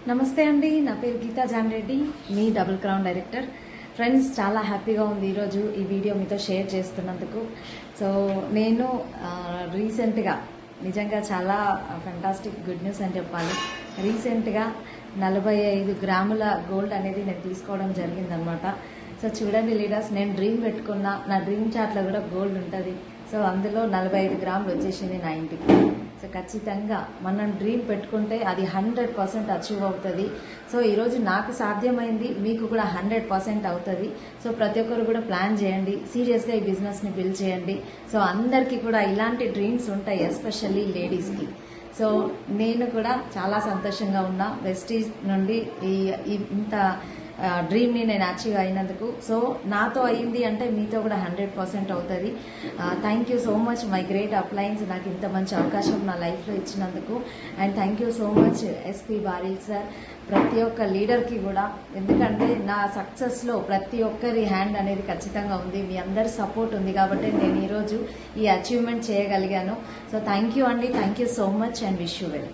నమస్తే అండి, నా పేరు గీతా జాన్ రెడ్డి, మీ డబుల్ క్రౌన్ డైరెక్టర్. ఫ్రెండ్స్, చాలా హ్యాపీగా ఉంది ఈరోజు ఈ వీడియో మీతో షేర్ చేస్తున్నందుకు. సో నేను రీసెంట్గా నిజంగా చాలా ఫెంటాస్టిక్ గుడ్ న్యూస్ అని చెప్పాలి. రీసెంట్గా 45 గ్రాముల గోల్డ్ అనేది నేను తీసుకోవడం జరిగిందనమాట. సో చూడండి లీడర్స్, నేను డ్రీమ్ పెట్టుకున్న నా డ్రీమ్ చార్ట్లో కూడా గోల్డ్ ఉంటుంది. సో అందులో 45 గ్రాములు వచ్చేసింది నా ఇంటికి. సో ఖచ్చితంగా మనం డ్రీమ్ పెట్టుకుంటే అది 100% అచీవ్ అవుతుంది. సో ఈరోజు నాకు సాధ్యమైంది, మీకు కూడా 100% అవుతుంది. సో ప్రతి ఒక్కరు కూడా ప్లాన్ చేయండి, సీరియస్గా ఈ బిజినెస్ని బిల్డ్ చేయండి. సో అందరికీ కూడా ఇలాంటి డ్రీమ్స్ ఉంటాయి, ఎస్పెషల్లీ లేడీస్కి. సో నేను కూడా చాలా సంతోషంగా ఉన్నా వెస్టీజ్ నుండి ఇంత డ్రీమ్ని నేను అచీవ్ అయినందుకు. సో నాతో అయింది అంటే మీతో కూడా 100% అవుతుంది. Thank you so much my great appliance, నాకు ఇంత మంచి అవకాశం నా లైఫ్లో ఇచ్చినందుకు. And thank you so much SP బారిల్ సార్, ప్రతి ఒక్క లీడర్కి కూడా. ఎందుకంటే నా సక్సెస్లో ప్రతి ఒక్కరి హ్యాండ్ అనేది ఖచ్చితంగా ఉంది, మీ అందరి సపోర్ట్ ఉంది కాబట్టి నేను ఈరోజు ఈ అచీవ్మెంట్ చేయగలిగాను. సో థ్యాంక్ యూ అండి, thank you so much and wish you well.